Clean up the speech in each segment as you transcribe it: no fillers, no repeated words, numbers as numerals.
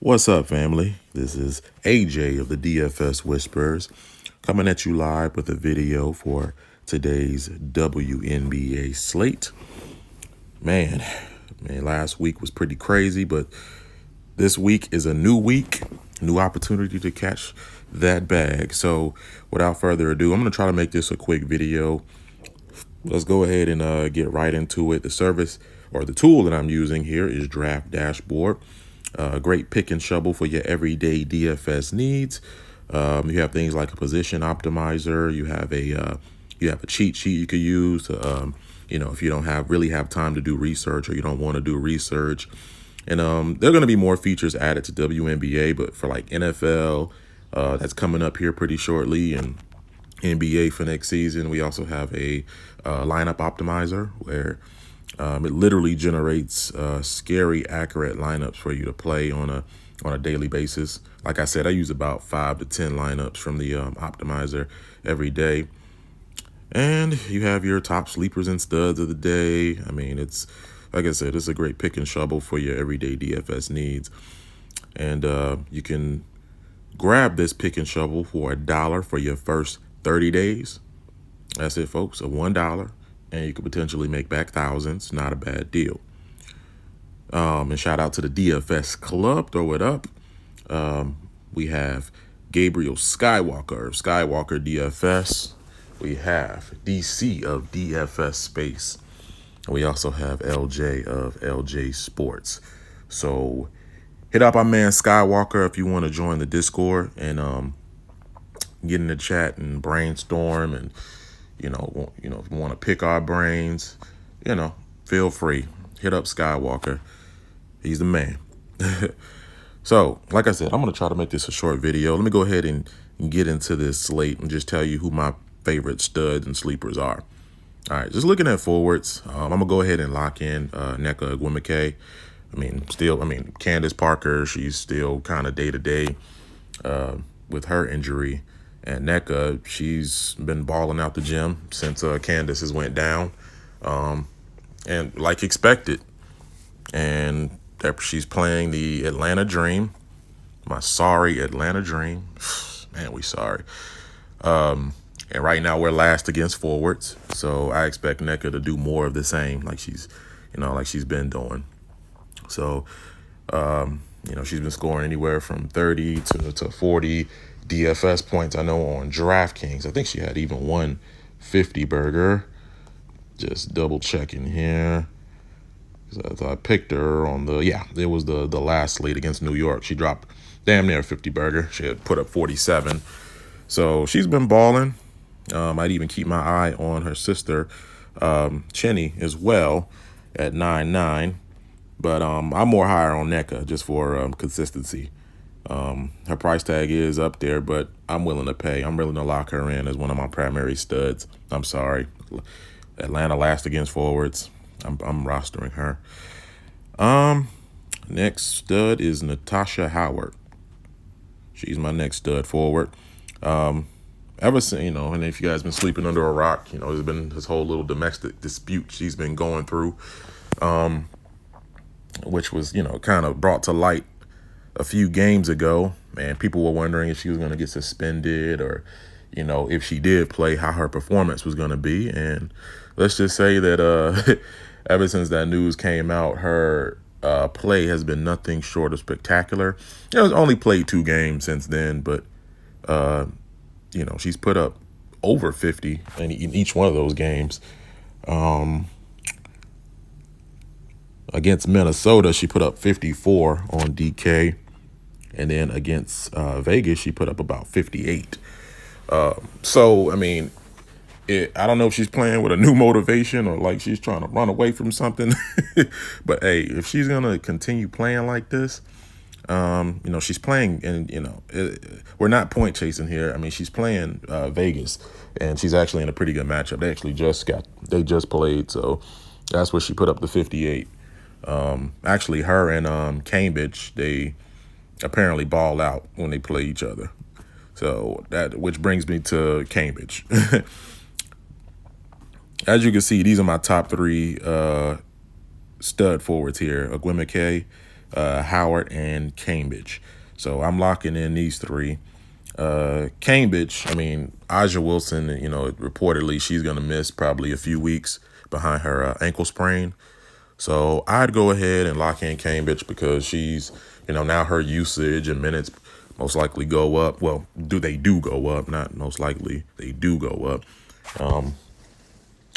What's up, family? This is AJ of the DFS Whisperers coming at you live with a video for today's WNBA slate. Man, last week was pretty crazy, but this week is a new week, new opportunity to catch that bag. So without further ado, I'm going to try to make this a quick video. Let's go ahead and get right into it. The service or the tool that I'm using here is Draft Dashboard. Great pick and shovel for your everyday DFS needs. You have things like a position optimizer. You have a cheat sheet you could use to, if you don't really have time to do research or you don't want to do research. And there are going to be more features added to WNBA, but for like NFL, that's coming up here pretty shortly, and NBA for next season. We also have a lineup optimizer where it literally generates scary accurate lineups for you to play on a daily basis. Like I said, I use about 5 to 10 lineups from the optimizer every day. And you have your top sleepers and studs of the day. I mean, it's like I said, it's a great pick and shovel for your everyday DFS needs. And you can grab this pick and shovel for $1 for your first 30 days. That's it, folks, $1. And you could potentially make back thousands. Not a bad deal. And shout out to the DFS Club. Throw it up. We have Gabriel Skywalker of Skywalker DFS. We have DC of DFS Space. And we also have LJ of LJ Sports. So hit up our man Skywalker if you want to join the Discord and get in the chat and brainstorm, and if you want to pick our brains, feel free. Hit up Skywalker. He's the man. So, like I said, I'm going to try to make this a short video. Let me go ahead and get into this slate and just tell you who my favorite studs and sleepers are. All right, just looking at forwards, I'm going to go ahead and lock in Wnba. Candace Parker, she's still kind of day-to-day with her injury. And Nneka, she's been balling out the gym since Candace has went down, and like expected. And she's playing the Atlanta Dream. My sorry Atlanta Dream. Man, we sorry. And right now we're last against forwards, so I expect Nneka to do more of the same, like she's been doing. So, she's been scoring anywhere from 30 to 40 DFS points. I know on Draftkings, I think she had even one 50 burger. Just double checking here. So I picked her on it was the last slate against New York. She dropped damn near 50 burger. She had put up 47. So she's been balling. I'd even keep my eye on her sister, Chenny, as well at 9.9. But I'm more higher on Nneka just for consistency. Her price tag is up there, but I'm willing to pay. I'm willing to lock her in as one of my primary studs. I'm sorry. Atlanta last against forwards. I'm rostering her. Next stud is Natasha Howard. She's my next stud forward. Ever since, and if you guys been sleeping under a rock, there's been this whole little domestic dispute she's been going through, which was, kind of brought to light a few games ago. And people were wondering if she was going to get suspended or, if she did play, how her performance was going to be. And let's just say that ever since that news came out, her play has been nothing short of spectacular. She's only played 2 games since then, but, she's put up over 50 in each one of those games. Against Minnesota, she put up 54 on DK. And then against Vegas, she put up about 58. So, I don't know if she's playing with a new motivation or like she's trying to run away from something. But, hey, if she's going to continue playing like this, she's playing, and, we're not point chasing here. She's playing Vegas, and she's actually in a pretty good matchup. They just played, so that's where she put up the 58. Actually, her and Cambridge, they apparently ball out when they play each other. So which brings me to Cambridge. As you can see, these are my top 3 stud forwards here. Wnba, Howard, and Cambridge. So I'm locking in these three. Cambridge, I mean, Aja Wilson, you know, reportedly she's going to miss probably a few weeks behind her ankle sprain. So I'd go ahead and lock in Cambridge because she's, you know, now her usage and minutes most likely go up. Well, they do go up, not most likely, they do go up.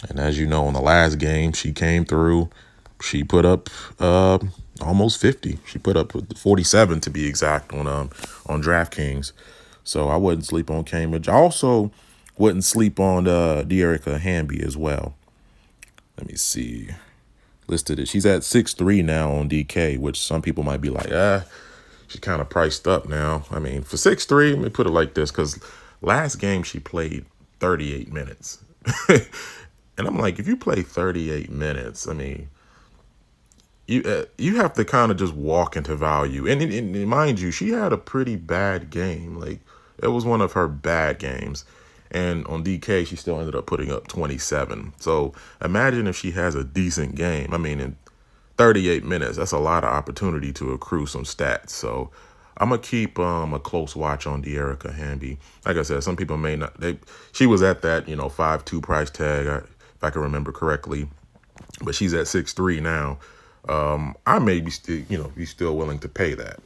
And as you know, in the last game, she came through. She put up almost 50. She put up 47 to be exact on DraftKings. So I wouldn't sleep on Cambridge. I also wouldn't sleep on Dearica Hamby as well. Let me see. Listed it. She's at 6'3" now on DK, which some people might be like, she's kind of priced up now. I mean, for 6'3", let me put it like this, because last game she played 38 minutes. And I'm like, if you play 38 minutes, I mean, you have to kind of just walk into value. And mind you, she had a pretty bad game. Like, it was one of her bad games. And on DK, she still ended up putting up 27. So imagine if she has a decent game. I mean, in 38 minutes, that's a lot of opportunity to accrue some stats. So I'm going to keep a close watch on Dearica Hamby. Like I said, some people may not. She was at that, 5'2" price tag, if I can remember correctly. But she's at 6'3" now. I may be still willing to pay that.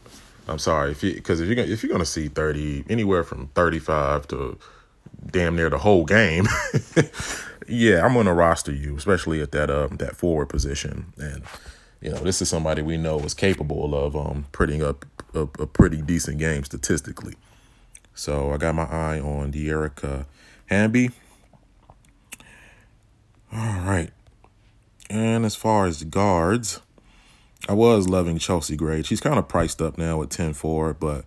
I'm sorry, because if you're gonna see 30, anywhere from 35 to damn near the whole game, yeah, I'm gonna roster you, especially at that forward position. And this is somebody we know is capable of putting up a pretty decent game statistically. So I got my eye on Dearica Hamby. All right. And as far as guards, I was loving Chelsea Gray. She's kind of priced up now at 10-4, but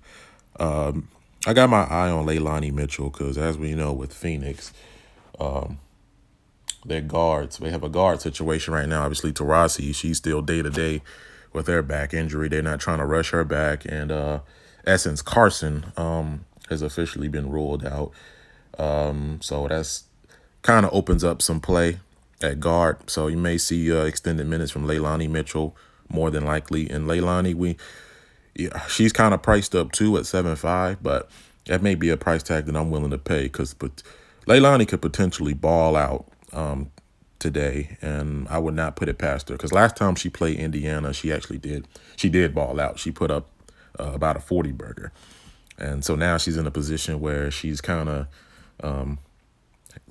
I got my eye on Leilani Mitchell because, as we know, with Phoenix, their guards, they have a guard situation right now. Obviously, Taurasi, she's still day-to-day with her back injury. They're not trying to rush her back. And Essence Carson has officially been ruled out. So that's kind of opens up some play at guard. So you may see extended minutes from Leilani Mitchell more than likely. And Leilani, she's kind of priced up too at 7.5, but that may be a price tag that I'm willing to pay but Leilani could potentially ball out today, and I would not put it past her because last time she played Indiana, she did ball out. She put up about a 40 burger. And so now she's in a position where she's kind of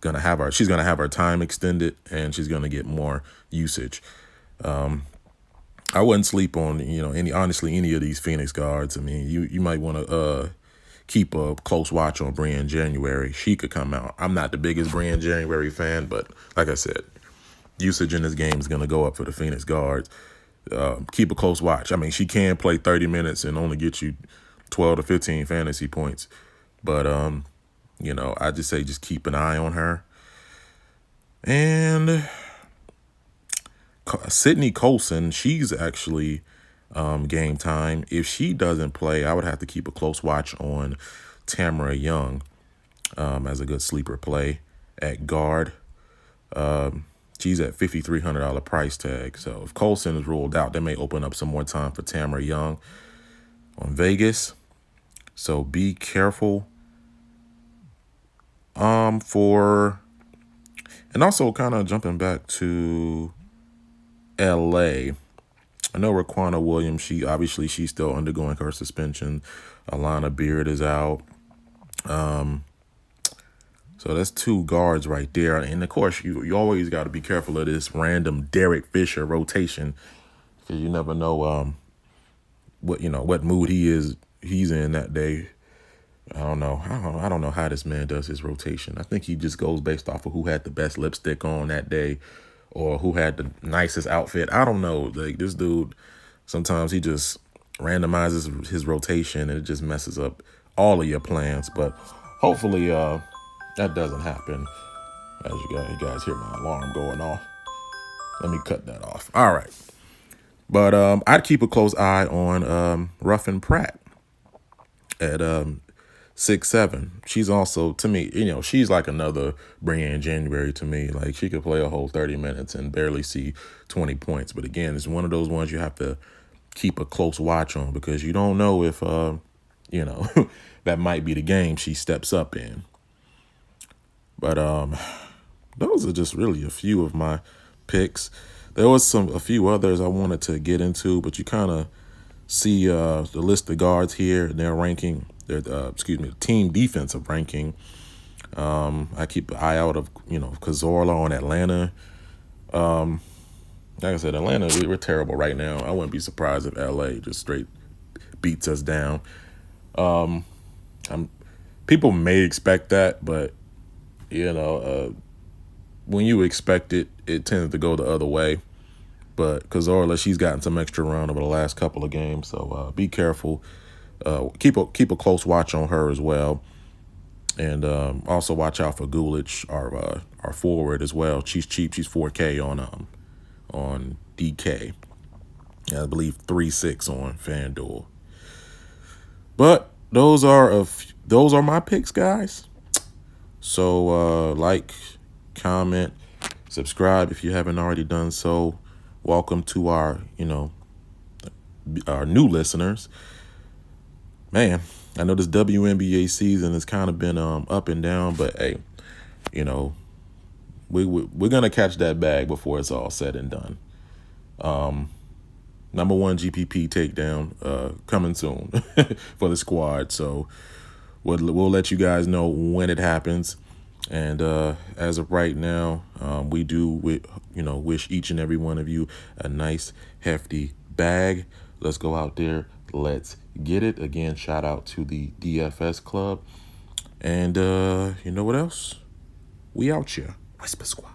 gonna have her time extended, and she's gonna get more usage. I wouldn't sleep on any of these Phoenix guards. I mean, you might want to keep a close watch on Brian January. She could come out. I'm not the biggest Brian January fan, but like I said, usage in this game is gonna go up for the Phoenix guards. Keep a close watch. I mean, she can play 30 minutes and only get you 12 to 15 fantasy points, but I just say just keep an eye on her. And Sydney Colson, she's actually game time. If she doesn't play, I would have to keep a close watch on Tamara Young as a good sleeper play at guard. She's at $5,300 price tag. So if Colson is ruled out, that may open up some more time for Tamara Young on Vegas. So be careful. And also kind of jumping back to LA. I know Raquana Williams, she's still undergoing her suspension. Alana Beard is out. So that's two guards right there. And of course, you always got to be careful of this random Derek Fisher rotation because you never know what mood he's in that day. I don't know how this man does his rotation. I think he just goes based off of who had the best lipstick on that day or who had the nicest outfit. I don't know. Like, this dude, sometimes he just randomizes his rotation and it just messes up all of your plans. But hopefully that doesn't happen. As you guys hear my alarm going off. Let me cut that off. All right. But I'd keep a close eye on Ruffin Pratt at 6'7". She's also, to me, she's like another Brian January to me. Like, she could play a whole 30 minutes and barely see 20 points. But again, it's one of those ones you have to keep a close watch on, because you don't know if, you know, that might be the game she steps up in. But those are just really a few of my picks. There was a few others I wanted to get into, but you kind of see the list of guards here and their ranking, their team defensive ranking. I keep an eye out of, Cazorla on Atlanta. Like I said, Atlanta, we're terrible right now. I wouldn't be surprised if LA just straight beats us down. People may expect that, but when you expect it, it tends to go the other way. But Cazorla, she's gotten some extra run over the last couple of games, so be careful. Keep a close watch on her as well, and also watch out for Gulich, our forward as well. She's cheap. She's 4K on DK. I believe 3.6 on FanDuel. But those are my picks, guys. So like, comment, subscribe if you haven't already done so. Welcome to our new listeners. Man, I know this WNBA season has kind of been up and down, but hey, we're gonna catch that bag before it's all said and done. Number 1 GPP takedown coming soon for the squad. So we'll let you guys know when it happens. And as of right now, we do wish each and every one of you a nice hefty bag. Let's go out there. Let's get it. Again, shout out to the DFS club. And you know what else? We out here. Whisper Squad.